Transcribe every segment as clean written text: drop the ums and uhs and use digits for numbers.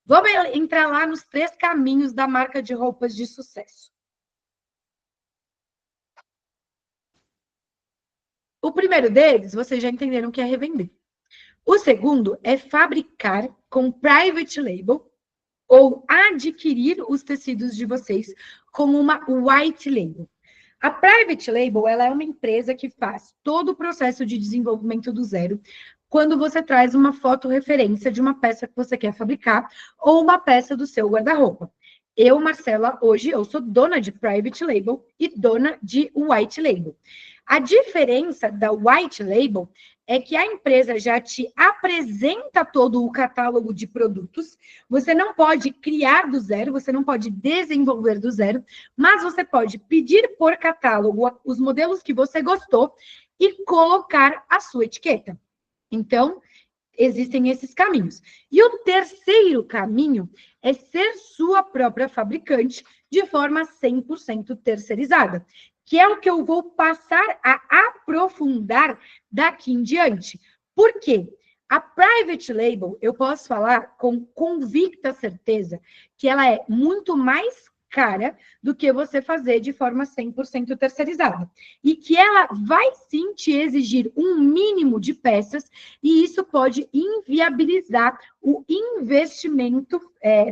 Vamos entrar lá nos 3 caminhos da marca de roupas de sucesso. O primeiro deles, vocês já entenderam que é revender. O segundo é fabricar com private label ou adquirir os tecidos de vocês como uma white label. A private label, ela é uma empresa que faz todo o processo de desenvolvimento do zero, quando você traz uma foto referência de uma peça que você quer fabricar ou uma peça do seu guarda-roupa. Eu, Marcela, hoje eu sou dona de private label e dona de white label. A diferença da white label é que a empresa já te apresenta todo o catálogo de produtos. Você não pode criar do zero, você não pode desenvolver do zero, mas você pode pedir por catálogo os modelos que você gostou e colocar a sua etiqueta. Então, existem esses caminhos. E o terceiro caminho é ser sua própria fabricante de forma 100% terceirizada, que é o que eu vou passar a aprofundar daqui em diante. Por quê? A private label, eu posso falar com convicta certeza que ela é muito mais cara do que você fazer de forma 100% terceirizada. E que ela vai sim te exigir um mínimo de peças e isso pode inviabilizar o investimento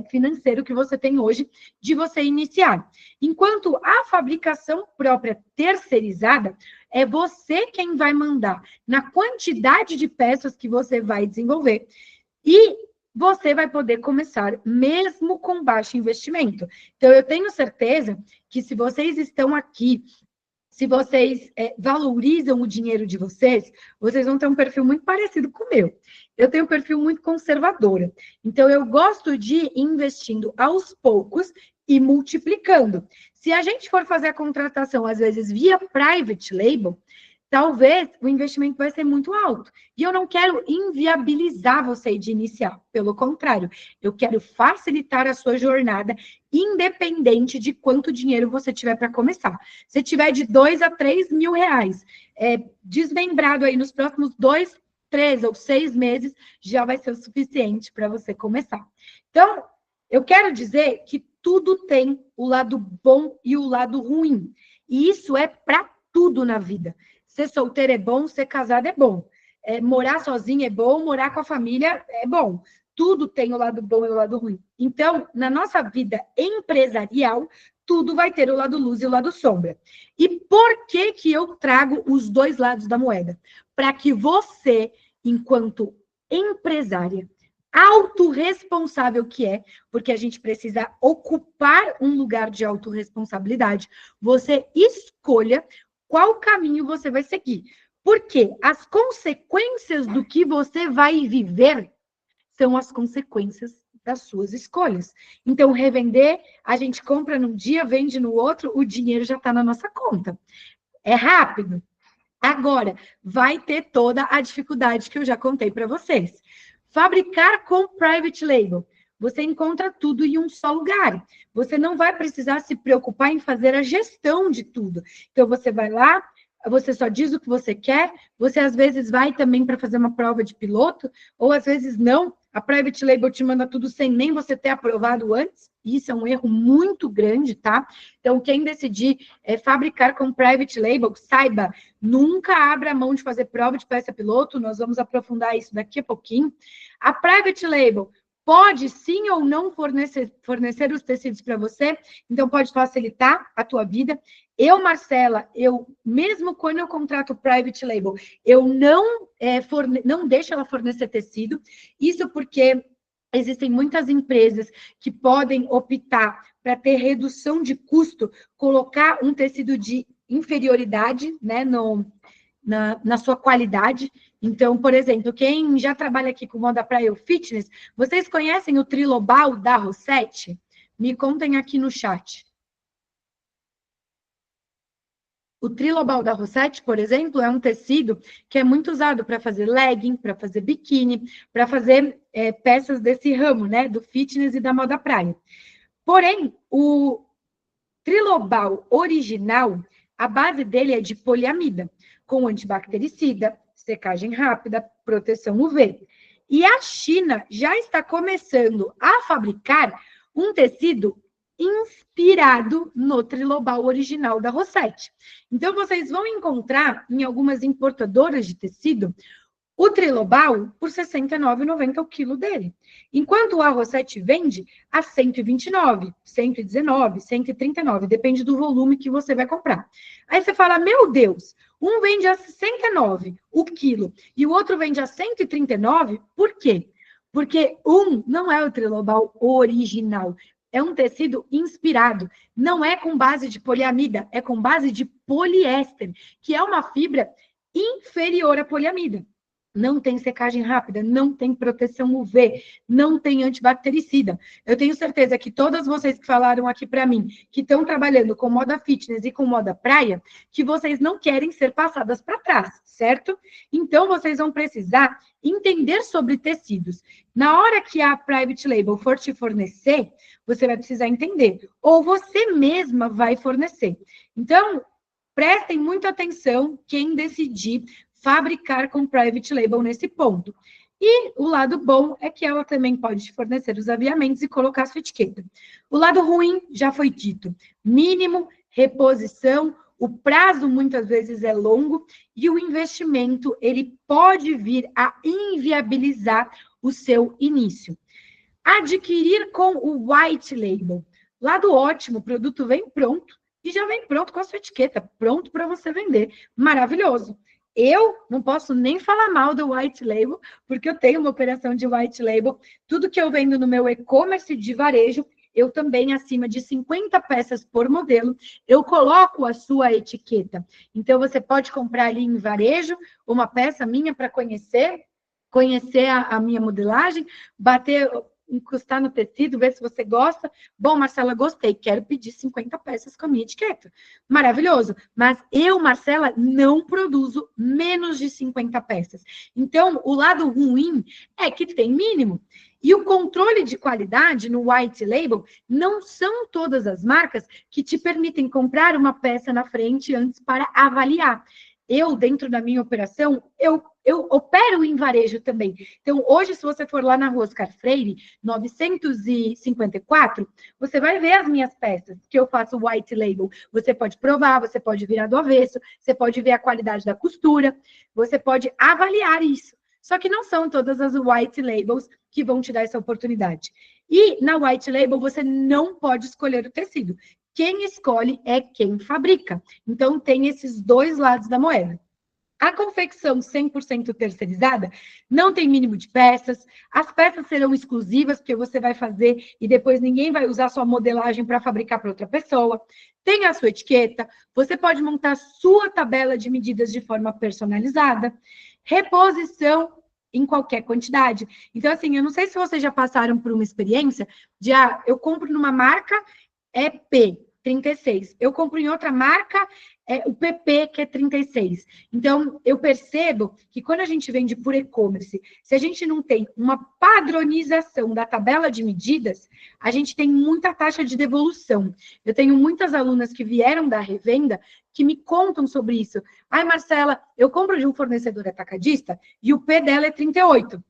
financeiro que você tem hoje de você iniciar. Enquanto a fabricação própria terceirizada é você quem vai mandar na quantidade de peças que você vai desenvolver e você vai poder começar mesmo com baixo investimento. Então, eu tenho certeza que se vocês estão aqui, se vocês valorizam o dinheiro de vocês, vocês vão ter um perfil muito parecido com o meu. Eu tenho um perfil muito conservadora. Então, eu gosto de ir investindo aos poucos e multiplicando. Se a gente for fazer a contratação, às vezes, via private label, talvez o investimento vai ser muito alto. E eu não quero inviabilizar você de iniciar. Pelo contrário, eu quero facilitar a sua jornada, independente de quanto dinheiro você tiver para começar. Se tiver de 2 a 3 mil reais, desmembrado aí nos próximos 2, 3 ou 6 meses, já vai ser o suficiente para você começar. Então, eu quero dizer que tudo tem o lado bom e o lado ruim. E isso é para tudo na vida. Ser solteiro é bom, ser casado é bom. Morar sozinho é bom, morar com a família é bom. Tudo tem o lado bom e o lado ruim. Então, na nossa vida empresarial, tudo vai ter o lado luz e o lado sombra. E por que que eu trago os dois lados da moeda? Para que você, enquanto empresária, autorresponsável que é, porque a gente precisa ocupar um lugar de autorresponsabilidade, você escolha qual caminho você vai seguir. Porque as consequências do que você vai viver são as consequências das suas escolhas. Então, revender, a gente compra num dia, vende no outro, o dinheiro já está na nossa conta. É rápido. Agora, vai ter toda a dificuldade que eu já contei para vocês. Fabricar com private label. Você encontra tudo em um só lugar. Você não vai precisar se preocupar em fazer a gestão de tudo. Então, você vai lá, você só diz o que você quer, você às vezes vai também para fazer uma prova de piloto, ou às vezes não. A private label te manda tudo sem nem você ter aprovado antes. Isso é um erro muito grande, tá? Então, quem decidir fabricar com private label, saiba, nunca abra mão de fazer prova de peça piloto, nós vamos aprofundar isso daqui a pouquinho. A private label pode sim ou não fornecer os tecidos para você, então pode facilitar a tua vida. Eu, Marcela, mesmo quando eu contrato private label, eu não deixo ela fornecer tecido, isso porque existem muitas empresas que podem optar para ter redução de custo, colocar um tecido de inferioridade, né, na sua qualidade. Então, por exemplo, quem já trabalha aqui com moda praia ou fitness, vocês conhecem o Trilobal da Rossetti? Me contem aqui no chat. O Trilobal da Rossetti, por exemplo, é um tecido que é muito usado para fazer legging, para fazer biquíni, para fazer peças desse ramo, né, do fitness e da moda praia. Porém, o Trilobal original, a base dele é de poliamida, com antibactericida, secagem rápida, proteção UV. E a China já está começando a fabricar um tecido inspirado no Trilobal original da Rossetti. Então, vocês vão encontrar em algumas importadoras de tecido o Trilobal por R$ 69,90 o quilo dele. Enquanto a Rossetti vende a R$ 129, 119, 139, depende do volume que você vai comprar. Aí você fala, meu Deus, um vende a 69 o quilo e o outro vende a 139, por quê? Porque um não é o Trilobal original, é um tecido inspirado, não é com base de poliamida, é com base de poliéster, que é uma fibra inferior à poliamida. Não tem secagem rápida, não tem proteção UV, não tem antibactericida. Eu tenho certeza que todas vocês que falaram aqui para mim, que estão trabalhando com moda fitness e com moda praia, que vocês não querem ser passadas para trás, certo? Então, vocês vão precisar entender sobre tecidos. Na hora que a Private Label for te fornecer, você vai precisar entender. Ou você mesma vai fornecer. Então, prestem muita atenção quem decidir fabricar com Private Label nesse ponto. E o lado bom é que ela também pode fornecer os aviamentos e colocar a sua etiqueta. O lado ruim, já foi dito, mínimo, reposição, o prazo muitas vezes é longo e o investimento, ele pode vir a inviabilizar o seu início. Adquirir com o White Label. Lado ótimo, o produto vem pronto e já vem pronto com a sua etiqueta, pronto para você vender. Maravilhoso. Eu não posso nem falar mal do White Label, porque eu tenho uma operação de White Label. Tudo que eu vendo no meu e-commerce de varejo, eu também, acima de 50 peças por modelo, eu coloco a sua etiqueta. Então, você pode comprar ali em varejo uma peça minha para conhecer a minha modelagem, encostar no tecido, ver se você gosta. Bom, Marcela, gostei, quero pedir 50 peças com a minha etiqueta. Maravilhoso. Mas eu, Marcela, não produzo menos de 50 peças. Então, o lado ruim é que tem mínimo. E o controle de qualidade no White Label não são todas as marcas que te permitem comprar uma peça na frente antes para avaliar. Eu, dentro da minha operação, eu opero em varejo também. Então, hoje, se você for lá na Rua Oscar Freire, 954, você vai ver as minhas peças, que eu faço white label. Você pode provar, você pode virar do avesso, você pode ver a qualidade da costura, você pode avaliar isso. Só que não são todas as white labels que vão te dar essa oportunidade. E na white label, você não pode escolher o tecido. Quem escolhe é quem fabrica. Então, tem esses dois lados da moeda. A confecção 100% terceirizada não tem mínimo de peças, as peças serão exclusivas, porque você vai fazer e depois ninguém vai usar sua modelagem para fabricar para outra pessoa. Tem a sua etiqueta, você pode montar sua tabela de medidas de forma personalizada, reposição em qualquer quantidade. Então, assim, eu não sei se vocês já passaram por uma experiência de, eu compro numa marca, é P36. Eu compro em outra marca, o PP, que é 36. Então, eu percebo que quando a gente vende por e-commerce, se a gente não tem uma padronização da tabela de medidas, a gente tem muita taxa de devolução. Eu tenho muitas alunas que vieram da revenda que me contam sobre isso. Ai, Marcela, eu compro de um fornecedor atacadista e o P dela é 38.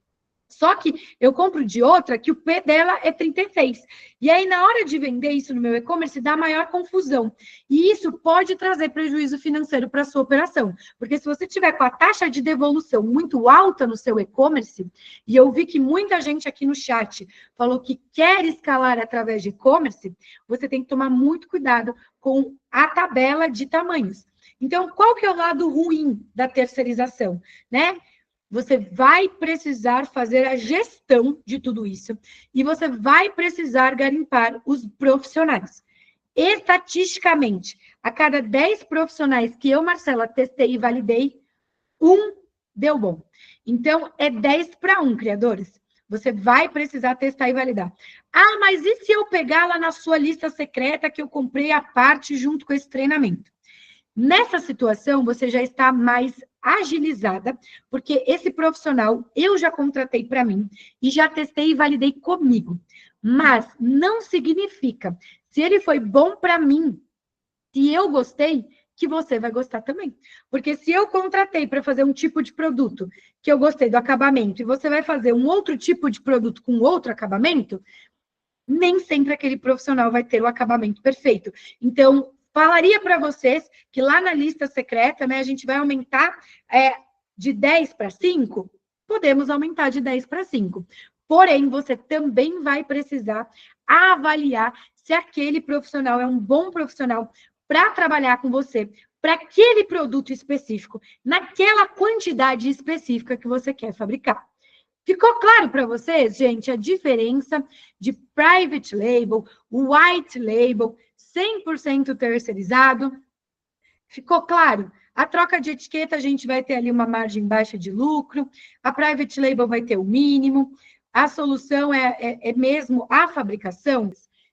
Só que eu compro de outra que o P dela é 36. E aí, na hora de vender isso no meu e-commerce, dá maior confusão. E isso pode trazer prejuízo financeiro para a sua operação. Porque se você tiver com a taxa de devolução muito alta no seu e-commerce, e eu vi que muita gente aqui no chat falou que quer escalar através de e-commerce, você tem que tomar muito cuidado com a tabela de tamanhos. Então, qual que é o lado ruim da terceirização, né? Você vai precisar fazer a gestão de tudo isso e você vai precisar garimpar os profissionais. Estatisticamente, a cada 10 profissionais que eu, Marcela, testei e validei, um deu bom. Então, é 10 para 1, criadores. Você vai precisar testar e validar. Ah, mas e se eu pegar lá na sua lista secreta que eu comprei a parte junto com esse treinamento? Nessa situação, você já está mais agilizada, porque esse profissional eu já contratei para mim e já testei e validei comigo. Mas não significa, se ele foi bom para mim, se eu gostei, que você vai gostar também. Porque se eu contratei para fazer um tipo de produto que eu gostei do acabamento e você vai fazer um outro tipo de produto com outro acabamento, nem sempre aquele profissional vai ter o acabamento perfeito. Então, falaria para vocês que lá na lista secreta, né, a gente vai aumentar de 10 para 5, podemos aumentar de 10 para 5. Porém, você também vai precisar avaliar se aquele profissional é um bom profissional para trabalhar com você, para aquele produto específico, naquela quantidade específica que você quer fabricar. Ficou claro para vocês, gente, a diferença de private label, white label, 100% terceirizado? Ficou claro? A troca de etiqueta, a gente vai ter ali uma margem baixa de lucro, a private label vai ter o mínimo, a solução é mesmo a fabricação.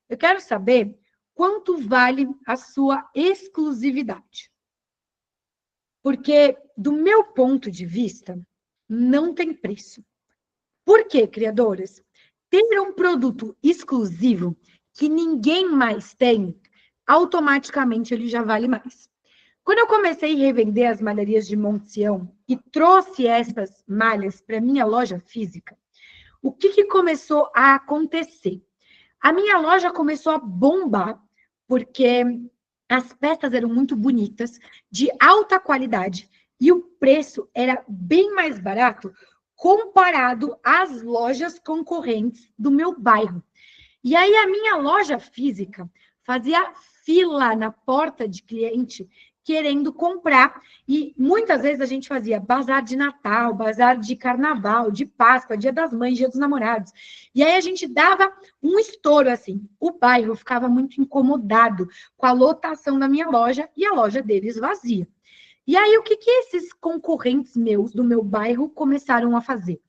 Eu quero saber quanto vale a sua exclusividade. Porque, do meu ponto de vista, não tem preço. Por quê, criadoras? Ter um produto exclusivo que ninguém mais tem, automaticamente ele já vale mais. Quando eu comecei a revender as malharias de Monte Sião e trouxe essas malhas para minha loja física, o que começou a acontecer? A minha loja começou a bombar, porque as peças eram muito bonitas, de alta qualidade, e o preço era bem mais barato comparado às lojas concorrentes do meu bairro. E aí a minha loja física fazia fila na porta de cliente querendo comprar. E muitas vezes a gente fazia bazar de Natal, bazar de Carnaval, de Páscoa, Dia das Mães, Dia dos Namorados. E aí a gente dava um estouro assim. O bairro ficava muito incomodado com a lotação da minha loja e a loja deles vazia. E aí, o que esses concorrentes meus do meu bairro começaram a fazer?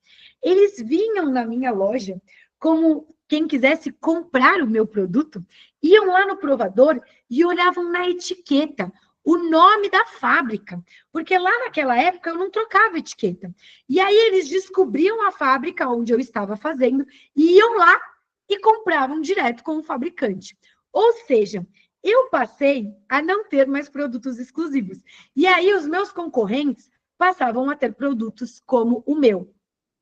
Eles vinham na minha loja como quem quisesse comprar o meu produto, iam lá no provador e olhavam na etiqueta o nome da fábrica, porque lá naquela época eu não trocava etiqueta. E aí eles descobriam a fábrica onde eu estava fazendo e iam lá e compravam direto com o fabricante. Ou seja, eu passei a não ter mais produtos exclusivos. E aí os meus concorrentes passavam a ter produtos como o meu.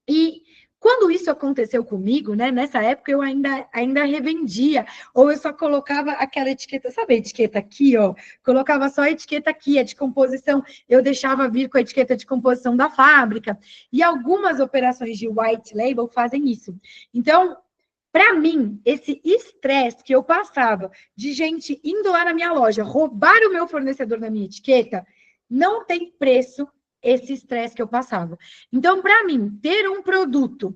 E quando isso aconteceu comigo, né, nessa época eu ainda revendia, ou eu só colocava aquela etiqueta, sabe a etiqueta aqui, ó? Colocava só a etiqueta aqui, a de composição, eu deixava vir com a etiqueta de composição da fábrica. E algumas operações de white label fazem isso. Então, para mim, esse estresse que eu passava de gente indo lá na minha loja, roubar o meu fornecedor na minha etiqueta, não tem preço esse estresse que eu passava. Então, para mim, ter um produto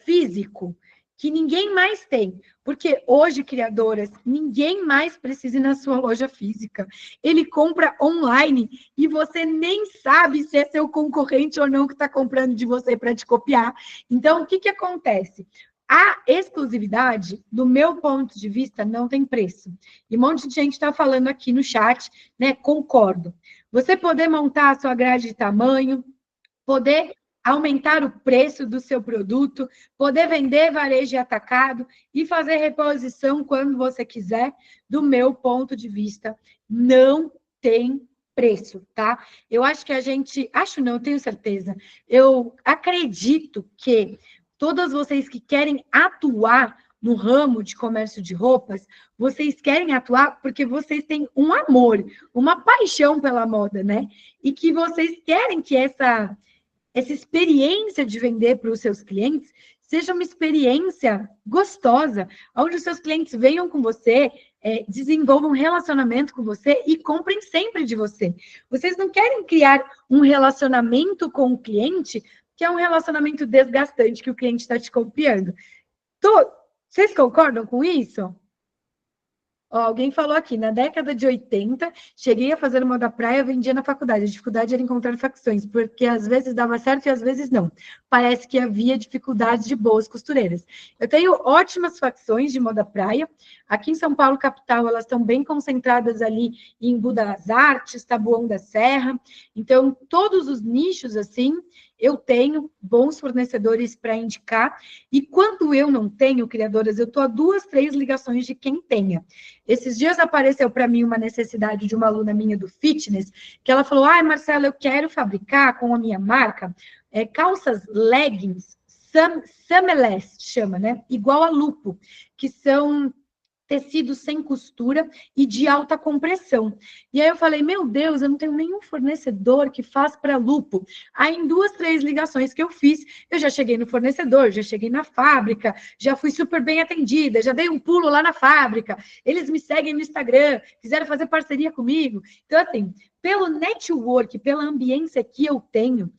físico que ninguém mais tem, porque hoje, criadoras, ninguém mais precisa ir na sua loja física. Ele compra online e você nem sabe se é seu concorrente ou não que está comprando de você para te copiar. Então, o que acontece? A exclusividade, do meu ponto de vista, não tem preço. E um monte de gente está falando aqui no chat, né? Concordo. Você poder montar a sua grade de tamanho, poder aumentar o preço do seu produto, poder vender varejo e atacado e fazer reposição quando você quiser, do meu ponto de vista, não tem preço, tá? Eu acho que a gente... Acho não, tenho certeza. Eu acredito que todas vocês que querem atuar no ramo de comércio de roupas, vocês querem atuar porque vocês têm um amor, uma paixão pela moda, né? E que vocês querem que essa experiência de vender para os seus clientes seja uma experiência gostosa, onde os seus clientes venham com você, desenvolvam um relacionamento com você e comprem sempre de você. Vocês não querem criar um relacionamento com o cliente que é um relacionamento desgastante, que o cliente está te copiando. Vocês concordam com isso? Ó, alguém falou aqui, na década de 80, cheguei a fazer moda praia, vendia na faculdade. A dificuldade era encontrar facções, porque às vezes dava certo e às vezes não. Parece que havia dificuldades de boas costureiras. Eu tenho ótimas facções de moda praia. Aqui em São Paulo, capital, elas estão bem concentradas ali em Buda das Artes, Taboão da Serra. Então, todos os nichos, assim, eu tenho bons fornecedores para indicar, e quando eu não tenho, criadoras, eu estou a 2, 3 ligações de quem tenha. Esses dias apareceu para mim uma necessidade de uma aluna minha do fitness, que ela falou, ai, Marcela, eu quero fabricar com a minha marca calças leggings, Sumeless chama, né? Igual a Lupo, que são tecidos sem costura e de alta compressão. E aí eu falei, meu Deus, eu não tenho nenhum fornecedor que faz para Lupo. Aí em 2, 3 ligações que eu fiz, eu já cheguei no fornecedor, já cheguei na fábrica, já fui super bem atendida, já dei um pulo lá na fábrica, eles me seguem no Instagram, quiseram fazer parceria comigo. Então, assim, pelo network, pela ambiência que eu tenho,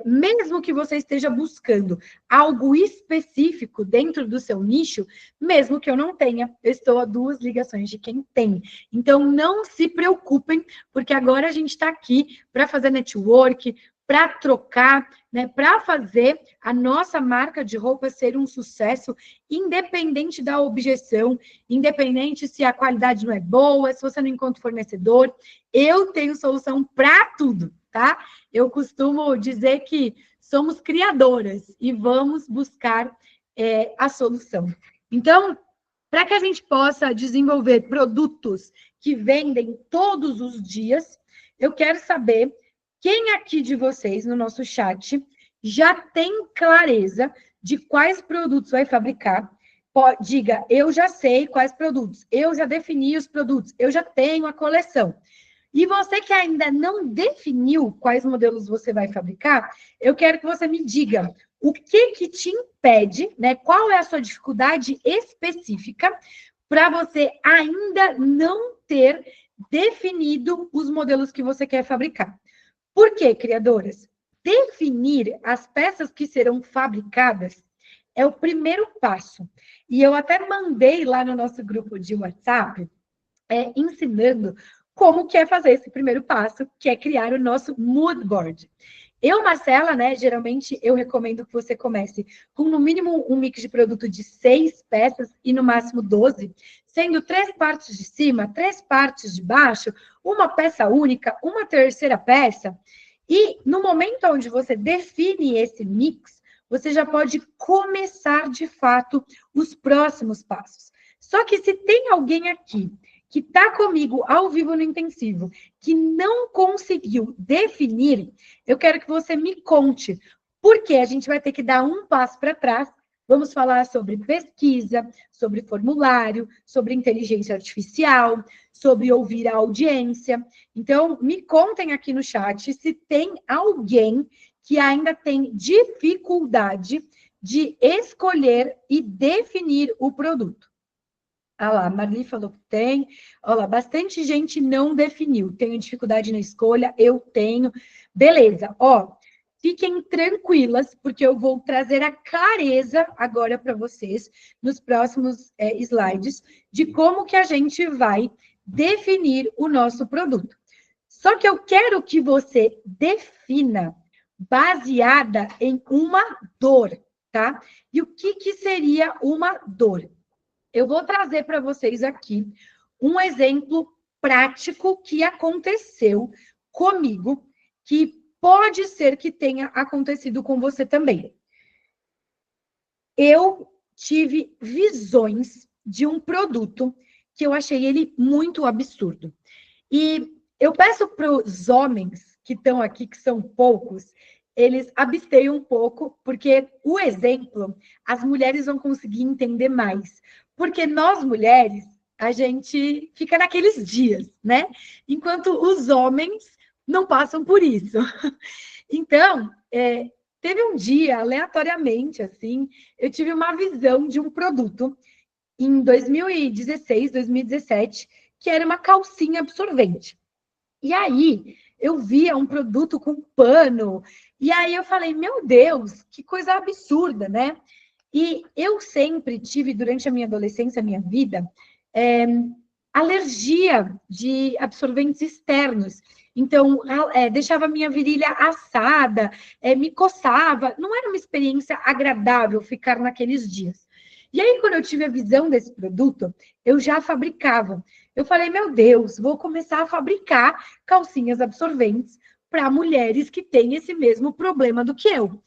mesmo que você esteja buscando algo específico dentro do seu nicho, mesmo que eu não tenha, eu estou a 2 ligações de quem tem. Então, não se preocupem, porque agora a gente está aqui para fazer network, para trocar, né, para fazer a nossa marca de roupa ser um sucesso, independente da objeção, independente se a qualidade não é boa, se você não encontra fornecedor, eu tenho solução para tudo, tá? Eu costumo dizer que somos criadoras e vamos buscar a solução. Então, para que a gente possa desenvolver produtos que vendem todos os dias, eu quero saber quem aqui de vocês no nosso chat já tem clareza de quais produtos vai fabricar. Diga, eu já sei quais produtos, eu já defini os produtos, eu já tenho a coleção. E você que ainda não definiu quais modelos você vai fabricar, eu quero que você me diga o que te impede, né? Qual é a sua dificuldade específica para você ainda não ter definido os modelos que você quer fabricar. Por quê, criadoras? Definir as peças que serão fabricadas é o primeiro passo. E eu até mandei lá no nosso grupo de WhatsApp, ensinando como que é fazer esse primeiro passo, que é criar o nosso mood board. Eu, Marcela, né, geralmente eu recomendo que você comece com no mínimo um mix de produto de 6 peças e no máximo 12, sendo 3 partes de cima, 3 partes de baixo, uma peça única, uma terceira peça. E no momento onde você define esse mix, você já pode começar de fato os próximos passos. Só que se tem alguém aqui que está comigo ao vivo no intensivo, que não conseguiu definir, eu quero que você me conte, porque a gente vai ter que dar um passo para trás. Vamos falar sobre pesquisa, sobre formulário, sobre inteligência artificial, sobre ouvir a audiência. Então, me contem aqui no chat se tem alguém que ainda tem dificuldade de escolher e definir o produto. Ah lá, a Marli falou que tem. Olha lá, bastante gente não definiu. Tenho dificuldade na escolha, eu tenho. Beleza, ó, fiquem tranquilas, porque eu vou trazer a clareza agora para vocês, nos próximos slides, de como que a gente vai definir o nosso produto. Só que eu quero que você defina baseada em uma dor, tá? E o que seria uma dor? Eu vou trazer para vocês aqui um exemplo prático que aconteceu comigo, que pode ser que tenha acontecido com você também. Eu tive visões de um produto que eu achei ele muito absurdo. E eu peço para os homens que estão aqui, que são poucos, eles absteiam um pouco, porque o exemplo, as mulheres vão conseguir entender mais. Porque nós, mulheres, a gente fica naqueles dias, né? Enquanto os homens não passam por isso. Então, teve um dia, aleatoriamente, assim, eu tive uma visão de um produto em 2016, 2017, que era uma calcinha absorvente. E aí, eu via um produto com pano, e aí eu falei, meu Deus, que coisa absurda, né? E eu sempre tive, durante a minha adolescência, a minha vida, alergia de absorventes externos. Então, deixava a minha virilha assada, me coçava. Não era uma experiência agradável ficar naqueles dias. E aí, quando eu tive a visão desse produto, eu já fabricava. Eu falei, meu Deus, vou começar a fabricar calcinhas absorventes para mulheres que têm esse mesmo problema do que eu.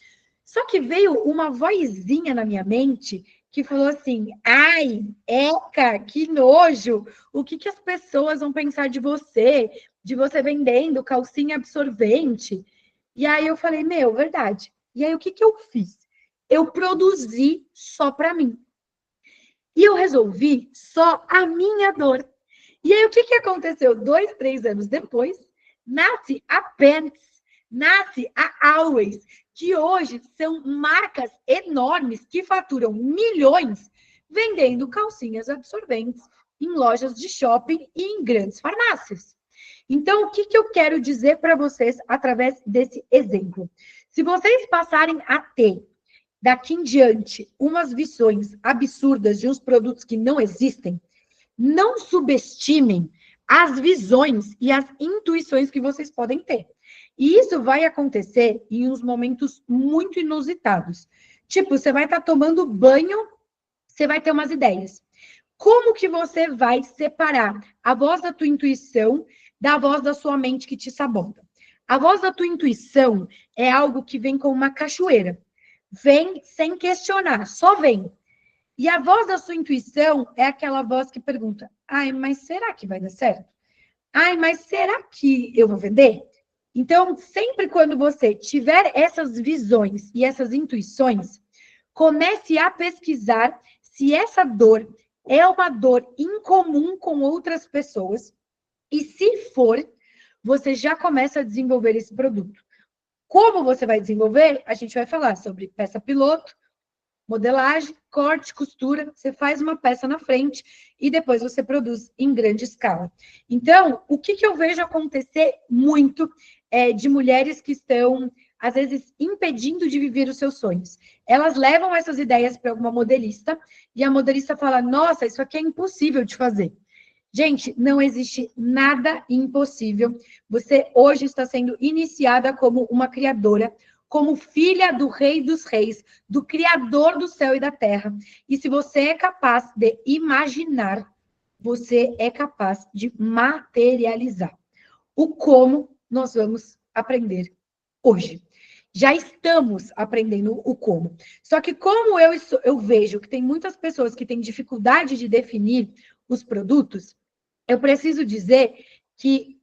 Só que veio uma vozinha na minha mente que falou assim: ai, Eca, que nojo! O que, que as pessoas vão pensar de você vendendo calcinha absorvente? E aí eu falei: meu, verdade. E aí o que, que eu fiz? Eu produzi só para mim. E eu resolvi só a minha dor. E aí o que, que aconteceu? 2, 3 anos depois, nasce a Pants, nasce a Always, que hoje são marcas enormes que faturam milhões vendendo calcinhas absorventes em lojas de shopping e em grandes farmácias. Então, o que, que eu quero dizer para vocês através desse exemplo? Se vocês passarem a ter, daqui em diante, umas visões absurdas de uns produtos que não existem, não subestimem as visões e as intuições que vocês podem ter. E isso vai acontecer em uns momentos muito inusitados. Tipo, você vai estar tomando banho, você vai ter umas ideias. Como que você vai separar a voz da tua intuição da voz da sua mente que te sabota? A voz da tua intuição é algo que vem como uma cachoeira. Vem sem questionar, só vem. E a voz da sua intuição é aquela voz que pergunta: ai, mas será que vai dar certo? Ai, mas será que eu vou vender? Então, sempre quando você tiver essas visões e essas intuições, comece a pesquisar se essa dor é uma dor incomum com outras pessoas. E se for, você já começa a desenvolver esse produto. Como você vai desenvolver? A gente vai falar sobre peça piloto, modelagem, corte, costura, você faz uma peça na frente e depois você produz em grande escala. Então, o que, que eu vejo acontecer muito de mulheres que estão, às vezes, impedindo de viver os seus sonhos? Elas levam essas ideias para alguma modelista e a modelista fala: nossa, isso aqui é impossível de fazer. Gente, não existe nada impossível. Você hoje está sendo iniciada como uma criadora, como filha do Rei dos Reis, do Criador do céu e da terra. E se você é capaz de imaginar, você é capaz de materializar. O como nós vamos aprender hoje. Já estamos aprendendo o como. Só que como eu vejo que tem muitas pessoas que têm dificuldade de definir os produtos, eu preciso dizer que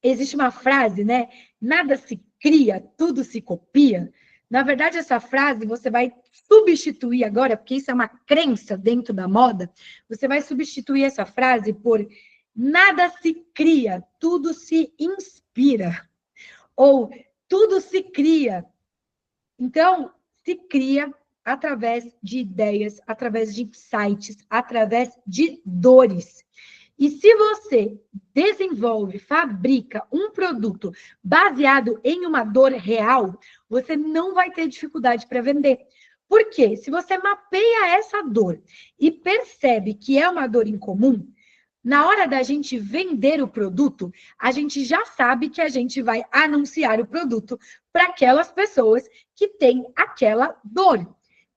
existe uma frase, né? Nada se cria, tudo se copia. Na verdade, essa frase você vai substituir agora, porque isso é uma crença dentro da moda, você vai substituir essa frase por nada se cria, tudo se inspira. Ou tudo se cria. Então, se cria através de ideias, através de insights, através de dores. E se você desenvolve, fabrica um produto baseado em uma dor real, você não vai ter dificuldade para vender. Por quê? Se você mapeia essa dor e percebe que é uma dor incomum, na hora da gente vender o produto, a gente já sabe que a gente vai anunciar o produto para aquelas pessoas que têm aquela dor.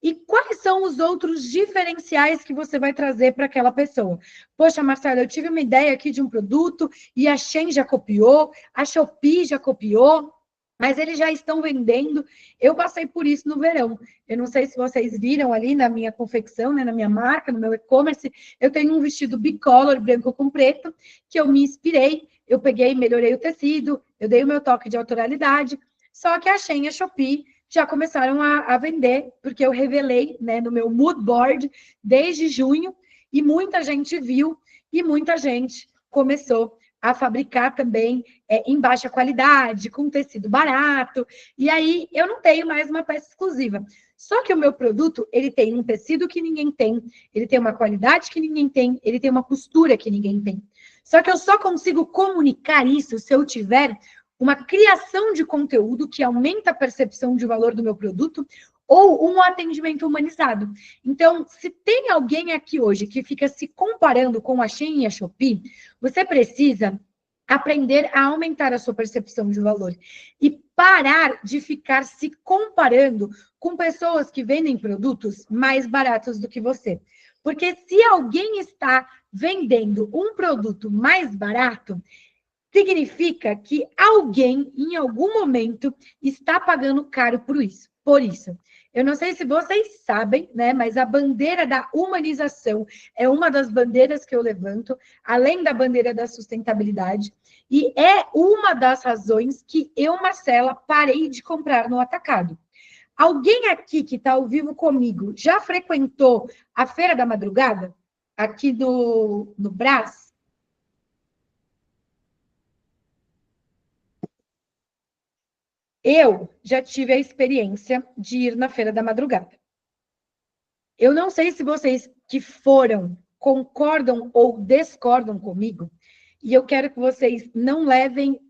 E quais são os outros diferenciais que você vai trazer para aquela pessoa? Poxa, Marcela, eu tive uma ideia aqui de um produto e a Shein já copiou, a Shopee já copiou, mas eles já estão vendendo. Eu passei por isso no verão. Eu não sei se vocês viram ali na minha confecção, né, na minha marca, no meu e-commerce, eu tenho um vestido bicolor, branco com preto, que eu me inspirei, eu peguei, melhorei o tecido, eu dei o meu toque de autoralidade, só que a Shein e a Shopee já começaram a vender, porque eu revelei, né, no meu mood board desde junho, e muita gente viu, e muita gente começou a fabricar também em baixa qualidade, com tecido barato, e aí eu não tenho mais uma peça exclusiva. Só que o meu produto, ele tem um tecido que ninguém tem, ele tem uma qualidade que ninguém tem, ele tem uma costura que ninguém tem. Só que eu só consigo comunicar isso se eu tiver uma criação de conteúdo que aumenta a percepção de valor do meu produto ou um atendimento humanizado. Então, se tem alguém aqui hoje que fica se comparando com a Shein e a Shopee, você precisa aprender a aumentar a sua percepção de valor e parar de ficar se comparando com pessoas que vendem produtos mais baratos do que você. Porque se alguém está vendendo um produto mais barato, significa que alguém, em algum momento, está pagando caro por isso. Por isso. Eu não sei se vocês sabem, né? Mas a bandeira da humanização é uma das bandeiras que eu levanto, além da bandeira da sustentabilidade, e é uma das razões que eu, Marcela, parei de comprar no atacado. Alguém aqui que está ao vivo comigo já frequentou a Feira da Madrugada? Aqui no Brás? Eu já tive a experiência de ir na Feira da Madrugada. Eu não sei se vocês que foram concordam ou discordam comigo, e eu quero que vocês não levem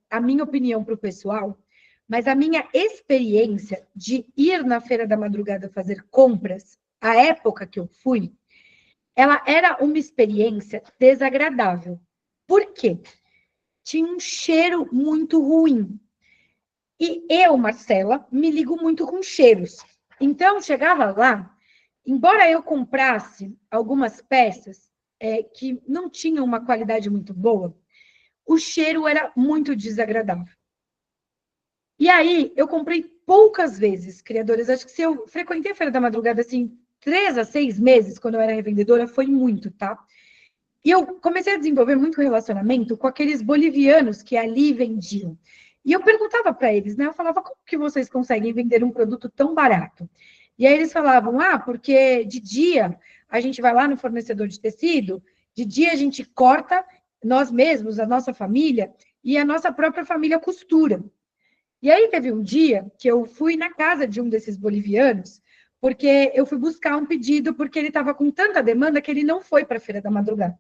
a minha opinião para o pessoal, mas a minha experiência de ir na Feira da Madrugada fazer compras, a época que eu fui, ela era uma experiência desagradável. Por quê? Tinha um cheiro muito ruim. E eu, Marcela, me ligo muito com cheiros. Então, chegava lá, embora eu comprasse algumas peças que não tinham uma qualidade muito boa, o cheiro era muito desagradável. E aí, eu comprei poucas vezes, criadores. Acho que se eu frequentei a Feira da Madrugada, assim, 3 a 6 meses, quando eu era revendedora, foi muito, tá? E eu comecei a desenvolver muito relacionamento com aqueles bolivianos que ali vendiam. E eu perguntava para eles, né? Eu falava, como que vocês conseguem vender um produto tão barato? E aí eles falavam, porque de dia a gente vai lá no fornecedor de tecido, de dia a gente corta nós mesmos, a nossa família, e a nossa própria família costura. E aí teve um dia que eu fui na casa de um desses bolivianos, porque eu fui buscar um pedido, porque ele estava com tanta demanda que ele não foi para a Feira da Madrugada.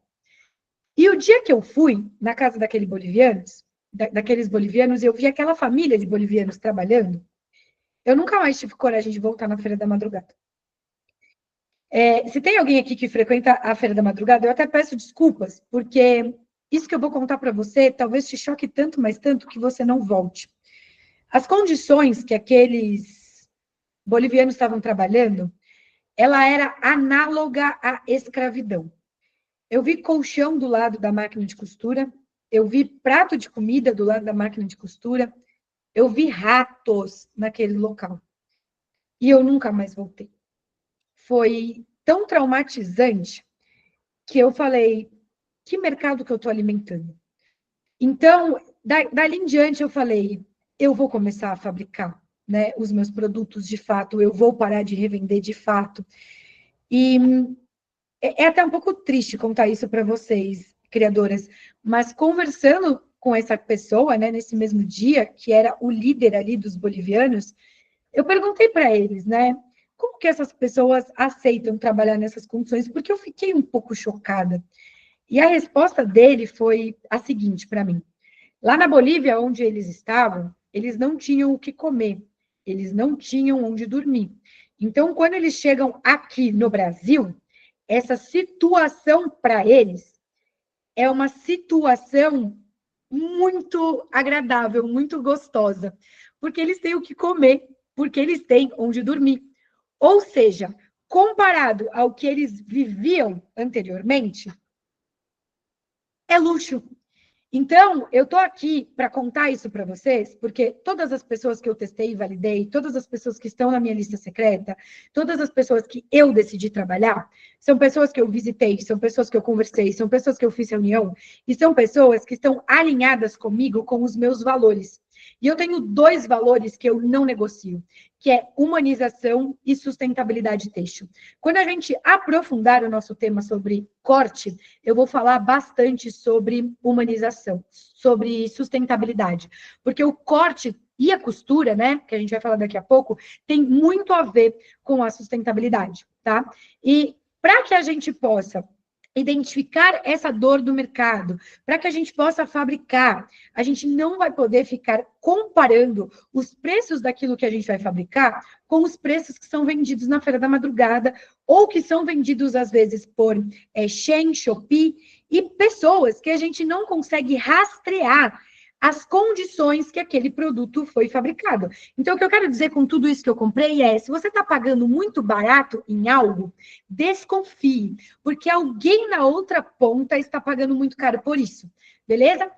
E o dia que eu fui na casa daqueles bolivianos, eu vi aquela família de bolivianos trabalhando, eu nunca mais tive coragem de voltar na Feira da Madrugada. Se tem alguém aqui que frequenta a Feira da Madrugada, eu até peço desculpas, porque isso que eu vou contar para você talvez te choque tanto, mas tanto, que você não volte. As condições que aqueles bolivianos estavam trabalhando, ela era análoga à escravidão. Eu vi colchão do lado da máquina de costura, eu vi prato de comida do lado da máquina de costura, eu vi ratos naquele local. E eu nunca mais voltei. Foi tão traumatizante que eu falei, que mercado que eu estou alimentando? Então, dali em diante, eu falei, eu vou começar a fabricar, né, os meus produtos de fato, eu vou parar de revender de fato. E é até um pouco triste contar isso para vocês, criadoras, mas conversando com essa pessoa, né, nesse mesmo dia, que era o líder ali dos bolivianos, eu perguntei para eles, né, como que essas pessoas aceitam trabalhar nessas condições? Porque eu fiquei um pouco chocada. E a resposta dele foi a seguinte para mim: lá na Bolívia, onde eles estavam, eles não tinham o que comer, eles não tinham onde dormir. Então, quando eles chegam aqui no Brasil, essa situação para eles é uma situação muito agradável, muito gostosa, porque eles têm o que comer, porque eles têm onde dormir. Ou seja, comparado ao que eles viviam anteriormente, é luxo. Então, eu estou aqui para contar isso para vocês, porque todas as pessoas que eu testei e validei, todas as pessoas que estão na minha lista secreta, todas as pessoas que eu decidi trabalhar, são pessoas que eu visitei, são pessoas que eu conversei, são pessoas que eu fiz reunião, e são pessoas que estão alinhadas comigo com os meus valores. E eu tenho 2 valores que eu não negocio, que é humanização e sustentabilidade têxtil. Quando a gente aprofundar o nosso tema sobre corte, eu vou falar bastante sobre humanização, sobre sustentabilidade, porque o corte e a costura, né, que a gente vai falar daqui a pouco, tem muito a ver com a sustentabilidade, tá? E para que a gente possa identificar essa dor do mercado, para que a gente possa fabricar, a gente não vai poder ficar comparando os preços daquilo que a gente vai fabricar com os preços que são vendidos na Feira da Madrugada ou que são vendidos, às vezes, por Shein, Shopee, e pessoas que a gente não consegue rastrear as condições que aquele produto foi fabricado. Então, o que eu quero dizer com tudo isso que eu comprei é, se você está pagando muito barato em algo, desconfie, porque alguém na outra ponta está pagando muito caro por isso, beleza?